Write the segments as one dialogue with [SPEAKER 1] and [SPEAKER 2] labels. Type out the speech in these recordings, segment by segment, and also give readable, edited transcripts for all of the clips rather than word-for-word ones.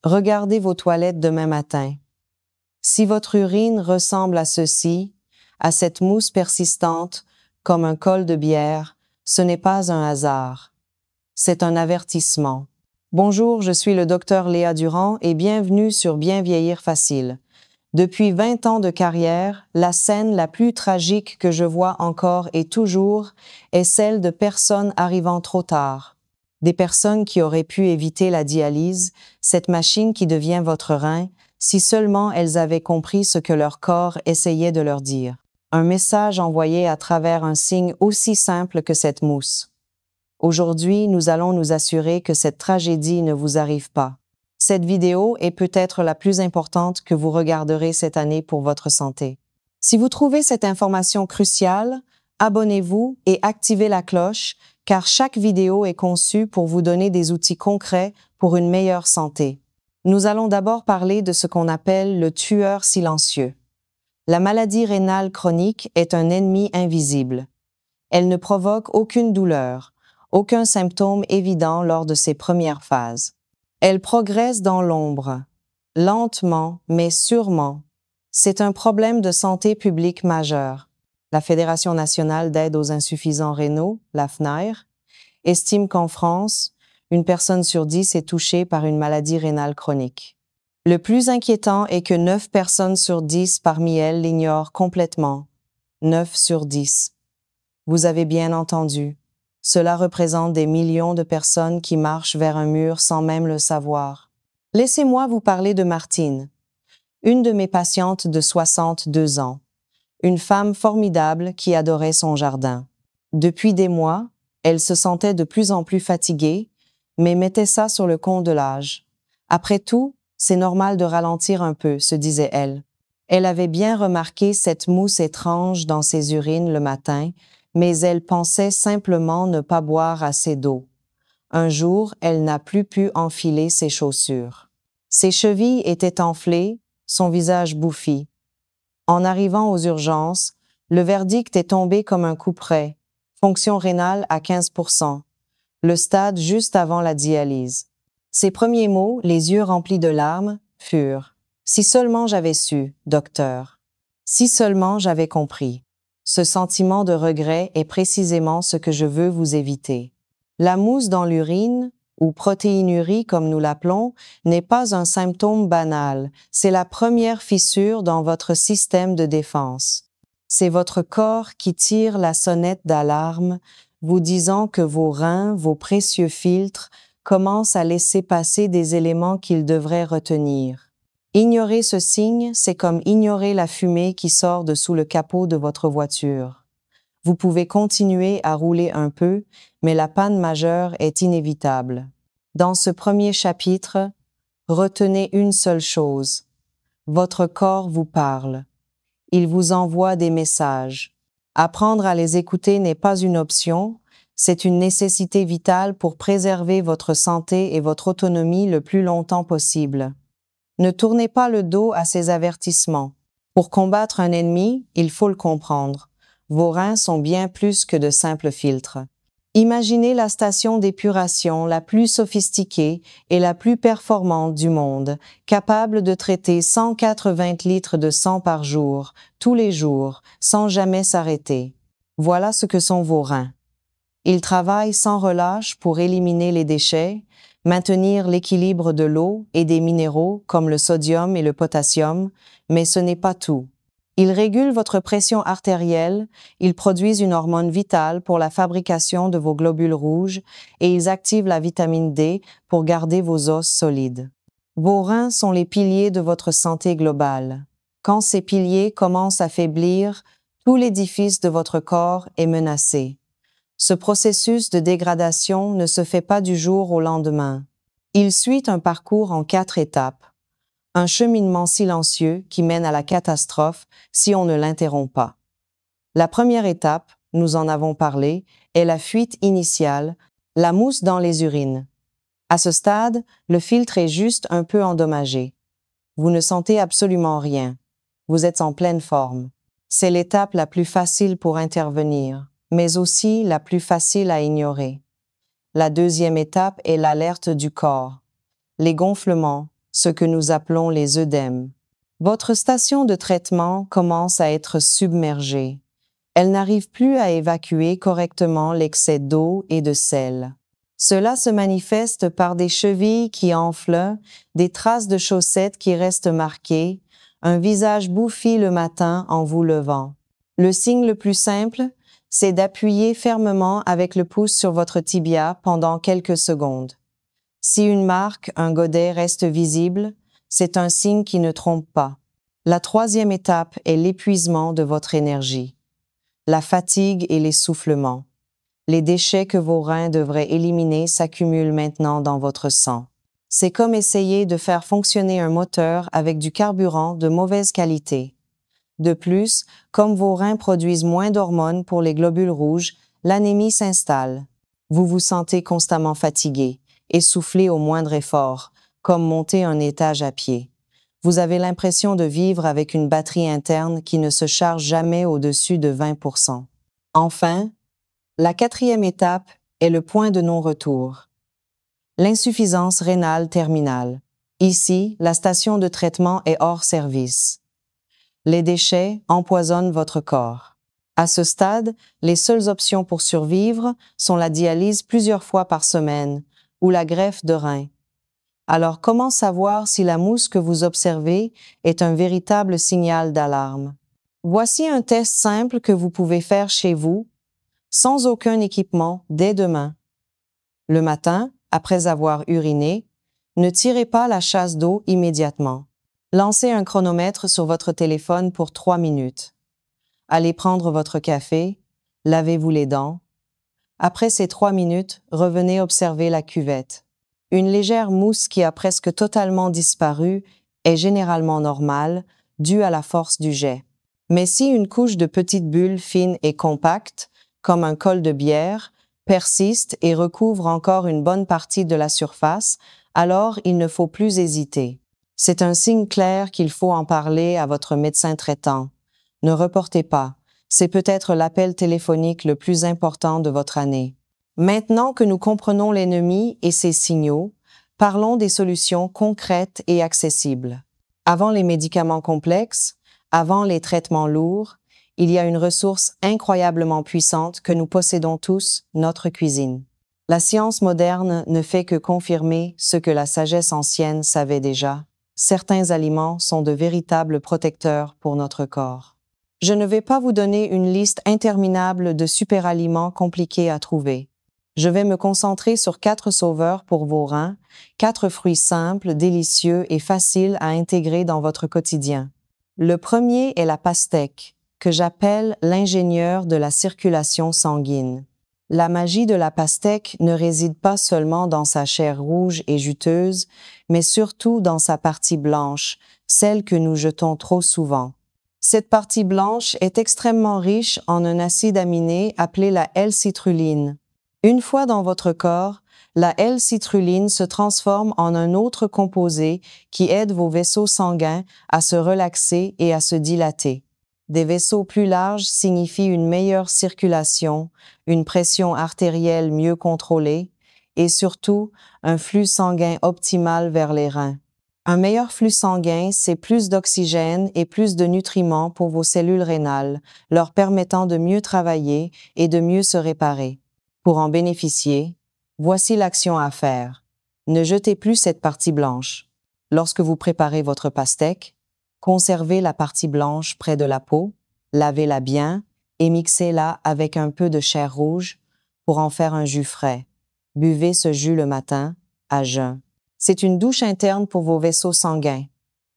[SPEAKER 1] Regardez vos toilettes demain matin. Si votre urine ressemble à ceci, à cette mousse persistante, comme un col de bière, ce n'est pas un hasard. C'est un avertissement. Bonjour, je suis le docteur Léa Durand et bienvenue sur Bien vieillir facile. Depuis 20 ans de carrière, la scène la plus tragique que je vois encore et toujours est celle de personnes arrivant trop tard. Des personnes qui auraient pu éviter la dialyse, cette machine qui devient votre rein, si seulement elles avaient compris ce que leur corps essayait de leur dire. Un message envoyé à travers un signe aussi simple que cette mousse. Aujourd'hui, nous allons nous assurer que cette tragédie ne vous arrive pas. Cette vidéo est peut-être la plus importante que vous regarderez cette année pour votre santé. Si vous trouvez cette information cruciale, abonnez-vous et activez la cloche, car chaque vidéo est conçue pour vous donner des outils concrets pour une meilleure santé. Nous allons d'abord parler de ce qu'on appelle le tueur silencieux. La maladie rénale chronique est un ennemi invisible. Elle ne provoque aucune douleur, aucun symptôme évident lors de ses premières phases. Elle progresse dans l'ombre, lentement mais sûrement. C'est un problème de santé publique majeur. La Fédération nationale d'aide aux insuffisants rénaux, la FNAIR, estime qu'en France, une personne sur 10 est touchée par une maladie rénale chronique. Le plus inquiétant est que 9 personnes sur 10 parmi elles l'ignorent complètement. 9 sur 10. Vous avez bien entendu. Cela représente des millions de personnes qui marchent vers un mur sans même le savoir. Laissez-moi vous parler de Martine, une de mes patientes de 62 ans, une femme formidable qui adorait son jardin. Depuis des mois, elle se sentait de plus en plus fatiguée, mais mettait ça sur le compte de l'âge. Après tout, c'est normal de ralentir un peu, se disait-elle. Elle avait bien remarqué cette mousse étrange dans ses urines le matin, mais elle pensait simplement ne pas boire assez d'eau. Un jour, elle n'a plus pu enfiler ses chaussures. Ses chevilles étaient enflées, son visage bouffi. En arrivant aux urgences, le verdict est tombé comme un coup près. Fonction rénale à 15%. Le stade juste avant la dialyse. Ses premiers mots, les yeux remplis de larmes, furent « Si seulement j'avais su, docteur. Si seulement j'avais compris. » Ce sentiment de regret est précisément ce que je veux vous éviter. La mousse dans l'urine, ou protéinurie comme nous l'appelons, n'est pas un symptôme banal, c'est la première fissure dans votre système de défense. C'est votre corps qui tire la sonnette d'alarme, vous disant que vos reins, vos précieux filtres, commencent à laisser passer des éléments qu'ils devraient retenir. Ignorer ce signe, c'est comme ignorer la fumée qui sort de sous le capot de votre voiture. Vous pouvez continuer à rouler un peu, mais la panne majeure est inévitable. Dans ce premier chapitre, retenez une seule chose. Votre corps vous parle. Il vous envoie des messages. Apprendre à les écouter n'est pas une option, c'est une nécessité vitale pour préserver votre santé et votre autonomie le plus longtemps possible. Ne tournez pas le dos à ces avertissements. Pour combattre un ennemi, il faut le comprendre. Vos reins sont bien plus que de simples filtres. Imaginez la station d'épuration la plus sophistiquée et la plus performante du monde, capable de traiter 180 litres de sang par jour, tous les jours, sans jamais s'arrêter. Voilà ce que sont vos reins. Ils travaillent sans relâche pour éliminer les déchets, maintenir l'équilibre de l'eau et des minéraux comme le sodium et le potassium, mais ce n'est pas tout. Ils régulent votre pression artérielle, ils produisent une hormone vitale pour la fabrication de vos globules rouges et ils activent la vitamine D pour garder vos os solides. Vos reins sont les piliers de votre santé globale. Quand ces piliers commencent à faiblir, tout l'édifice de votre corps est menacé. Ce processus de dégradation ne se fait pas du jour au lendemain. Il suit un parcours en 4 étapes. Un cheminement silencieux qui mène à la catastrophe si on ne l'interrompt pas. La première étape, nous en avons parlé, est la fuite initiale, la mousse dans les urines. À ce stade, le filtre est juste un peu endommagé. Vous ne sentez absolument rien. Vous êtes en pleine forme. C'est l'étape la plus facile pour intervenir, mais aussi la plus facile à ignorer. La deuxième étape est l'alerte du corps. Les gonflements, ce que nous appelons les œdèmes. Votre station de traitement commence à être submergée. Elle n'arrive plus à évacuer correctement l'excès d'eau et de sel. Cela se manifeste par des chevilles qui enflent, des traces de chaussettes qui restent marquées, un visage bouffi le matin en vous levant. Le signe le plus simple, c'est d'appuyer fermement avec le pouce sur votre tibia pendant quelques secondes. Si une marque, un godet reste visible, c'est un signe qui ne trompe pas. La troisième étape est l'épuisement de votre énergie. La fatigue et l'essoufflement. Les déchets que vos reins devraient éliminer s'accumulent maintenant dans votre sang. C'est comme essayer de faire fonctionner un moteur avec du carburant de mauvaise qualité. De plus, comme vos reins produisent moins d'hormones pour les globules rouges, l'anémie s'installe. Vous vous sentez constamment fatigué, essoufflé au moindre effort, comme monter un étage à pied. Vous avez l'impression de vivre avec une batterie interne qui ne se charge jamais au-dessus de 20%. Enfin, la quatrième étape est le point de non-retour. L'insuffisance rénale terminale. Ici, la station de traitement est hors service. Les déchets empoisonnent votre corps. À ce stade, les seules options pour survivre sont la dialyse plusieurs fois par semaine ou la greffe de rein. Alors comment savoir si la mousse que vous observez est un véritable signal d'alarme? Voici un test simple que vous pouvez faire chez vous, sans aucun équipement, dès demain. Le matin, après avoir uriné, ne tirez pas la chasse d'eau immédiatement. Lancez un chronomètre sur votre téléphone pour 3 minutes. Allez prendre votre café, lavez-vous les dents. Après ces 3 minutes, revenez observer la cuvette. Une légère mousse qui a presque totalement disparu est généralement normale, due à la force du jet. Mais si une couche de petites bulles fines et compactes, comme un col de bière, persiste et recouvre encore une bonne partie de la surface, alors il ne faut plus hésiter. C'est un signe clair qu'il faut en parler à votre médecin traitant. Ne reportez pas. C'est peut-être l'appel téléphonique le plus important de votre année. Maintenant que nous comprenons l'ennemi et ses signaux, parlons des solutions concrètes et accessibles. Avant les médicaments complexes, avant les traitements lourds, il y a une ressource incroyablement puissante que nous possédons tous, notre cuisine. La science moderne ne fait que confirmer ce que la sagesse ancienne savait déjà. Certains aliments sont de véritables protecteurs pour notre corps. Je ne vais pas vous donner une liste interminable de superaliments compliqués à trouver. Je vais me concentrer sur 4 sauveurs pour vos reins, 4 fruits simples, délicieux et faciles à intégrer dans votre quotidien. Le premier est la pastèque, que j'appelle l'ingénieur de la circulation sanguine. La magie de la pastèque ne réside pas seulement dans sa chair rouge et juteuse, mais surtout dans sa partie blanche, celle que nous jetons trop souvent. Cette partie blanche est extrêmement riche en un acide aminé appelé la L-citrulline. Une fois dans votre corps, la L-citrulline se transforme en un autre composé qui aide vos vaisseaux sanguins à se relaxer et à se dilater. Des vaisseaux plus larges signifient une meilleure circulation, une pression artérielle mieux contrôlée et surtout un flux sanguin optimal vers les reins. Un meilleur flux sanguin, c'est plus d'oxygène et plus de nutriments pour vos cellules rénales, leur permettant de mieux travailler et de mieux se réparer. Pour en bénéficier, voici l'action à faire. Ne jetez plus cette partie blanche. Lorsque vous préparez votre pastèque, conservez la partie blanche près de la peau, lavez-la bien et mixez-la avec un peu de chair rouge pour en faire un jus frais. Buvez ce jus le matin, à jeun. C'est une douche interne pour vos vaisseaux sanguins.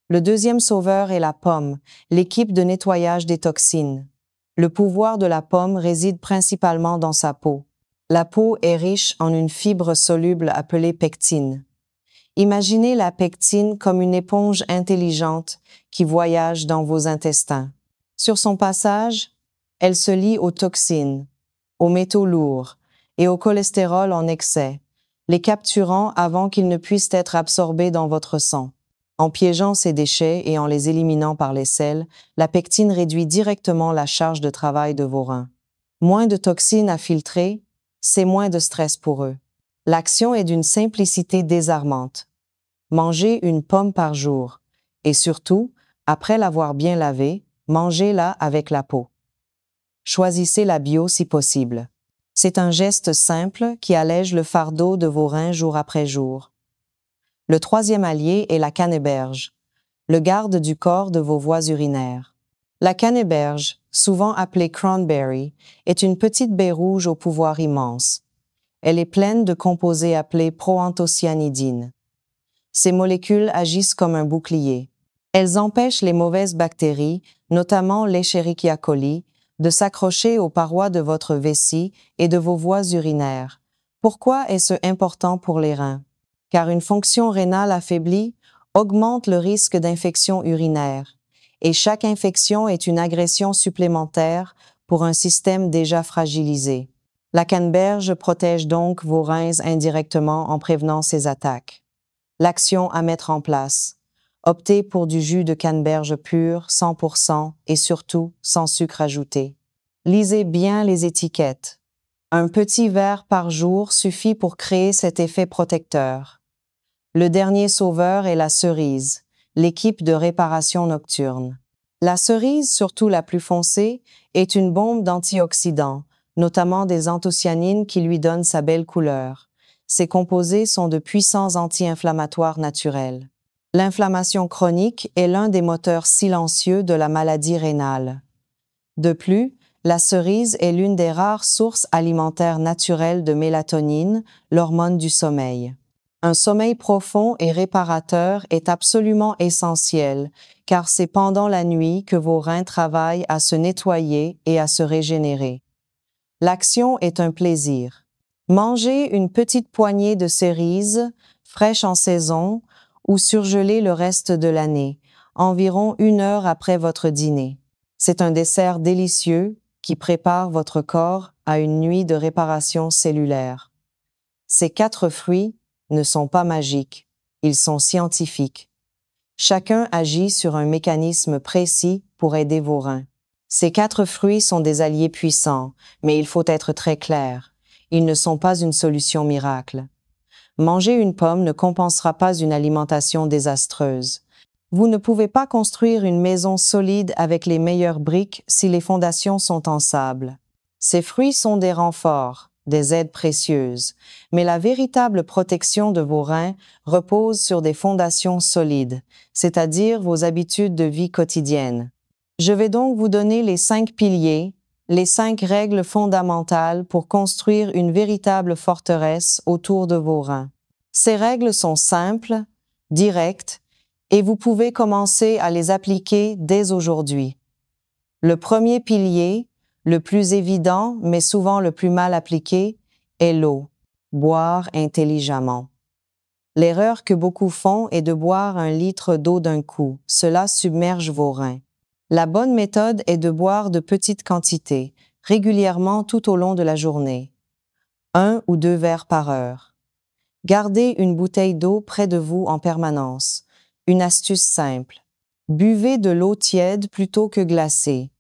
[SPEAKER 1] Le deuxième sauveur est la pomme, l'équipe de nettoyage des toxines. Le pouvoir de la pomme réside principalement dans sa peau. La peau est riche en une fibre soluble appelée pectine. Imaginez la pectine comme une éponge intelligente qui voyage dans vos intestins. Sur son passage, elle se lie aux toxines, aux métaux lourds et au cholestérol en excès, les capturant avant qu'ils ne puissent être absorbés dans votre sang. En piégeant ces déchets et en les éliminant par les selles, la pectine réduit directement la charge de travail de vos reins. Moins de toxines à filtrer, c'est moins de stress pour eux. L'action est d'une simplicité désarmante. Mangez une pomme par jour. Et surtout, après l'avoir bien lavée, mangez-la avec la peau. Choisissez la bio si possible. C'est un geste simple qui allège le fardeau de vos reins jour après jour. Le troisième allié est la canneberge, le garde du corps de vos voies urinaires. La canneberge, souvent appelée cranberry, est une petite baie rouge au pouvoir immense. Elle est pleine de composés appelés proanthocyanidines. Ces molécules agissent comme un bouclier. Elles empêchent les mauvaises bactéries, notamment l'Escherichia coli, de s'accrocher aux parois de votre vessie et de vos voies urinaires. Pourquoi est-ce important pour les reins? Car une fonction rénale affaiblie augmente le risque d'infection urinaire, et chaque infection est une agression supplémentaire pour un système déjà fragilisé. La canneberge protège donc vos reins indirectement en prévenant ces attaques. L'action à mettre en place. Optez pour du jus de canneberge pur, 100% et surtout sans sucre ajouté. Lisez bien les étiquettes. Un petit verre par jour suffit pour créer cet effet protecteur. Le dernier sauveur est la cerise, l'équipe de réparation nocturne. La cerise, surtout la plus foncée, est une bombe d'antioxydants, notamment des anthocyanines qui lui donnent sa belle couleur. Ces composés sont de puissants anti-inflammatoires naturels. L'inflammation chronique est l'un des moteurs silencieux de la maladie rénale. De plus, la cerise est l'une des rares sources alimentaires naturelles de mélatonine, l'hormone du sommeil. Un sommeil profond et réparateur est absolument essentiel, car c'est pendant la nuit que vos reins travaillent à se nettoyer et à se régénérer. L'action est un plaisir. Mangez une petite poignée de cerises, fraîches en saison, ou surgelées le reste de l'année, environ 1 heure après votre dîner. C'est un dessert délicieux qui prépare votre corps à une nuit de réparation cellulaire. Ces 4 fruits ne sont pas magiques, ils sont scientifiques. Chacun agit sur un mécanisme précis pour aider vos reins. Ces 4 fruits sont des alliés puissants, mais il faut être très clair. Ils ne sont pas une solution miracle. Manger une pomme ne compensera pas une alimentation désastreuse. Vous ne pouvez pas construire une maison solide avec les meilleures briques si les fondations sont en sable. Ces fruits sont des renforts, des aides précieuses, mais la véritable protection de vos reins repose sur des fondations solides, c'est-à-dire vos habitudes de vie quotidiennes. Je vais donc vous donner les 5 piliers, les 5 règles fondamentales pour construire une véritable forteresse autour de vos reins. Ces règles sont simples, directes, et vous pouvez commencer à les appliquer dès aujourd'hui. Le premier pilier, le plus évident mais souvent le plus mal appliqué, est l'eau. Boire intelligemment. L'erreur que beaucoup font est de boire 1 litre d'eau d'un coup. Cela submerge vos reins. La bonne méthode est de boire de petites quantités, régulièrement tout au long de la journée. 1 ou 2 verres par heure. Gardez une bouteille d'eau près de vous en permanence. Une astuce simple. Buvez de l'eau tiède plutôt que glacée.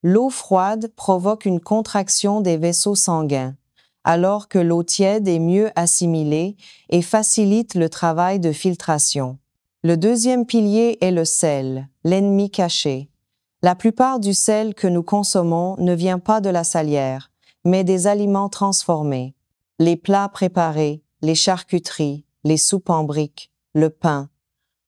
[SPEAKER 1] L'eau froide provoque une contraction des vaisseaux sanguins, alors que l'eau tiède est mieux assimilée et facilite le travail de filtration. Le deuxième pilier est le sel, l'ennemi caché. La plupart du sel que nous consommons ne vient pas de la salière, mais des aliments transformés. Les plats préparés, les charcuteries, les soupes en briques, le pain.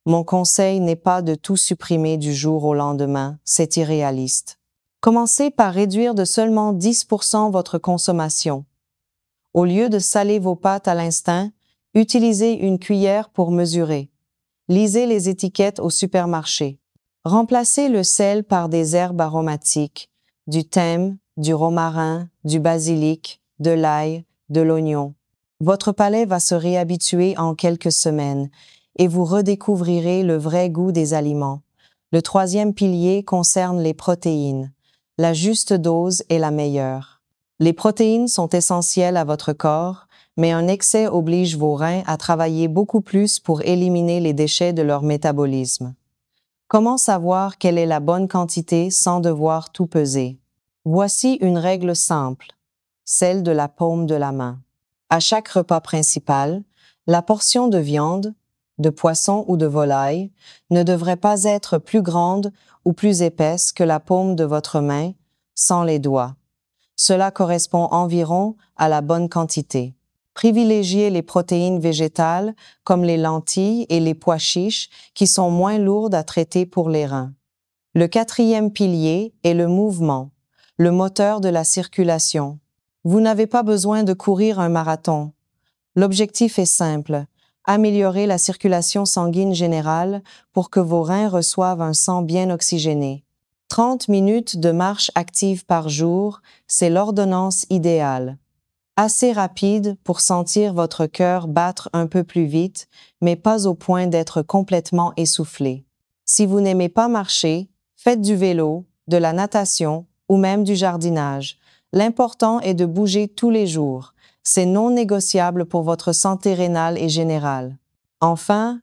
[SPEAKER 1] Mon conseil n'est pas de tout supprimer du jour au lendemain, c'est irréaliste. Commencez par réduire de seulement 10% votre consommation. Au lieu de saler vos pâtes à l'instinct, utilisez une cuillère pour mesurer. Lisez les étiquettes au supermarché. Remplacez le sel par des herbes aromatiques, du thym, du romarin, du basilic, de l'ail, de l'oignon. Votre palais va se réhabituer en quelques semaines et vous redécouvrirez le vrai goût des aliments. Le troisième pilier concerne les protéines. La juste dose est la meilleure. Les protéines sont essentielles à votre corps, mais un excès oblige vos reins à travailler beaucoup plus pour éliminer les déchets de leur métabolisme. Comment savoir quelle est la bonne quantité sans devoir tout peser? Voici une règle simple, celle de la paume de la main. À chaque repas principal, la portion de viande, de poisson ou de volaille, ne devrait pas être plus grande ou plus épaisse que la paume de votre main, sans les doigts. Cela correspond environ à la bonne quantité. Privilégiez les protéines végétales comme les lentilles et les pois chiches qui sont moins lourdes à traiter pour les reins. Le quatrième pilier est le mouvement, le moteur de la circulation. Vous n'avez pas besoin de courir un marathon. L'objectif est simple, améliorer la circulation sanguine générale pour que vos reins reçoivent un sang bien oxygéné. 30 minutes de marche active par jour, c'est l'ordonnance idéale. Assez rapide pour sentir votre cœur battre un peu plus vite, mais pas au point d'être complètement essoufflé. Si vous n'aimez pas marcher, faites du vélo, de la natation ou même du jardinage. L'important est de bouger tous les jours. C'est non négociable pour votre santé rénale et générale. Enfin,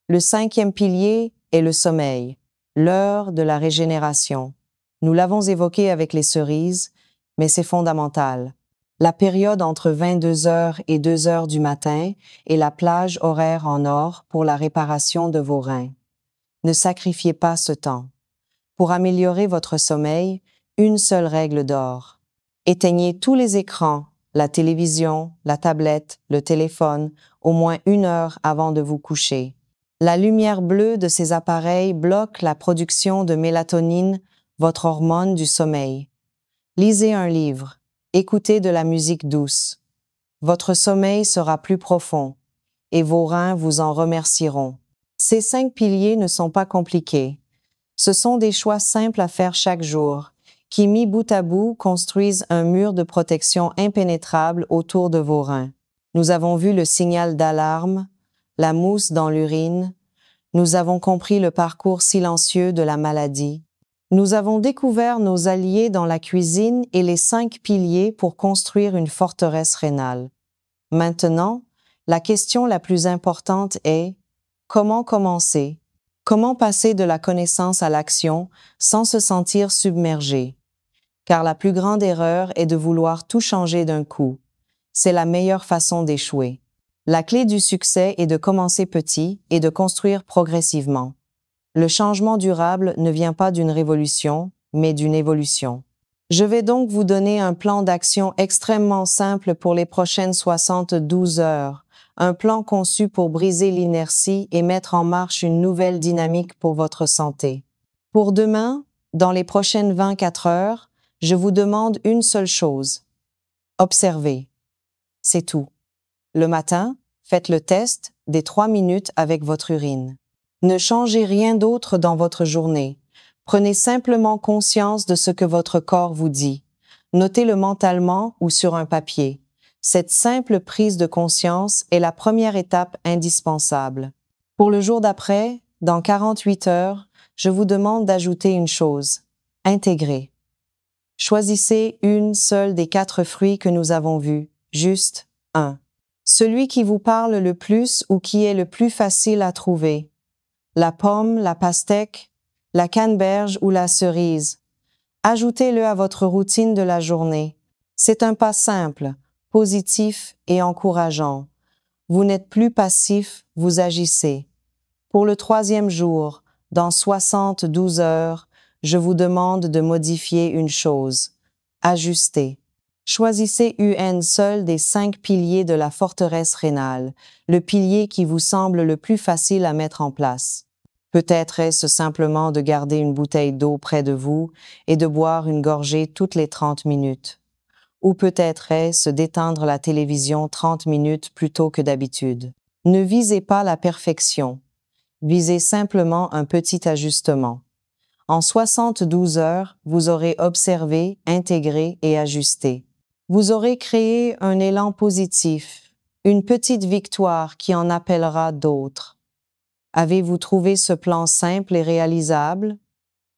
[SPEAKER 1] le cinquième pilier est le sommeil, l'heure de la régénération. Nous l'avons évoqué avec les cerises, mais c'est fondamental. La période entre 22 heures et 2 heures du matin est la plage horaire en or pour la réparation de vos reins. Ne sacrifiez pas ce temps. Pour améliorer votre sommeil, une seule règle d'or. Éteignez tous les écrans, la télévision, la tablette, le téléphone, au moins 1 heure avant de vous coucher. La lumière bleue de ces appareils bloque la production de mélatonine, votre hormone du sommeil. Lisez un livre. Écoutez de la musique douce. Votre sommeil sera plus profond et vos reins vous en remercieront. Ces 5 piliers ne sont pas compliqués. Ce sont des choix simples à faire chaque jour, qui mis bout à bout construisent un mur de protection impénétrable autour de vos reins. Nous avons vu le signal d'alarme, la mousse dans l'urine, nous avons compris le parcours silencieux de la maladie. Nous avons découvert nos alliés dans la cuisine et les 5 piliers pour construire une forteresse rénale. Maintenant, la question la plus importante est comment commencer? Comment passer de la connaissance à l'action sans se sentir submergé? Car la plus grande erreur est de vouloir tout changer d'un coup. C'est la meilleure façon d'échouer. La clé du succès est de commencer petit et de construire progressivement. Le changement durable ne vient pas d'une révolution, mais d'une évolution. Je vais donc vous donner un plan d'action extrêmement simple pour les prochaines 72 heures, un plan conçu pour briser l'inertie et mettre en marche une nouvelle dynamique pour votre santé. Pour demain, dans les prochaines 24 heures, je vous demande une seule chose. Observez. C'est tout. Le matin, faites le test des 3 minutes avec votre urine. Ne changez rien d'autre dans votre journée. Prenez simplement conscience de ce que votre corps vous dit. Notez-le mentalement ou sur un papier. Cette simple prise de conscience est la première étape indispensable. Pour le jour d'après, dans 48 heures, je vous demande d'ajouter une chose. Intégrer. Choisissez une seule des 4 fruits que nous avons vus, juste un. Celui qui vous parle le plus ou qui est le plus facile à trouver. La pomme, la pastèque, la canneberge ou la cerise. Ajoutez-le à votre routine de la journée. C'est un pas simple, positif et encourageant. Vous n'êtes plus passif, vous agissez. Pour le 3e jour, dans 72 heures, je vous demande de modifier une chose. Ajuster. Choisissez un seul des 5 piliers de la forteresse rénale, le pilier qui vous semble le plus facile à mettre en place. Peut-être est-ce simplement de garder une bouteille d'eau près de vous et de boire une gorgée toutes les 30 minutes. Ou peut-être est-ce d'éteindre la télévision 30 minutes plus tôt que d'habitude. Ne visez pas la perfection. Visez simplement un petit ajustement. En 72 heures, vous aurez observé, intégré et ajusté. Vous aurez créé un élan positif, une petite victoire qui en appellera d'autres. Avez-vous trouvé ce plan simple et réalisable?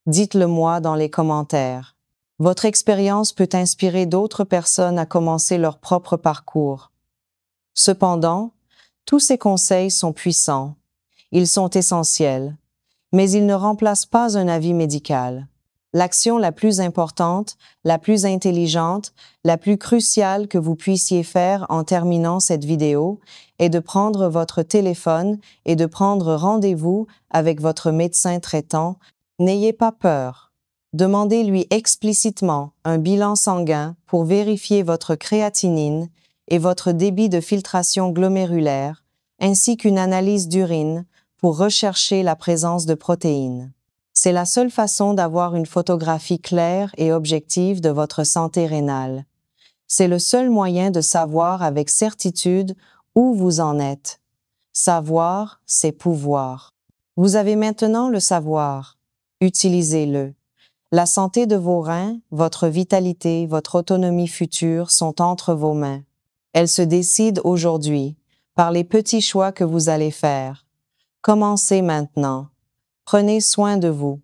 [SPEAKER 1] Dites-le moi dans les commentaires. Votre expérience peut inspirer d'autres personnes à commencer leur propre parcours. Cependant, tous ces conseils sont puissants. Ils sont essentiels, mais ils ne remplacent pas un avis médical. L'action la plus importante, la plus intelligente, la plus cruciale que vous puissiez faire en terminant cette vidéo est de prendre votre téléphone et de prendre rendez-vous avec votre médecin traitant. N'ayez pas peur. Demandez-lui explicitement un bilan sanguin pour vérifier votre créatinine et votre débit de filtration glomérulaire, ainsi qu'une analyse d'urine pour rechercher la présence de protéines. C'est la seule façon d'avoir une photographie claire et objective de votre santé rénale. C'est le seul moyen de savoir avec certitude où vous en êtes. Savoir, c'est pouvoir. Vous avez maintenant le savoir. Utilisez-le. La santé de vos reins, votre vitalité, votre autonomie future sont entre vos mains. Elles se décident aujourd'hui, par les petits choix que vous allez faire. Commencez maintenant. Prenez soin de vous.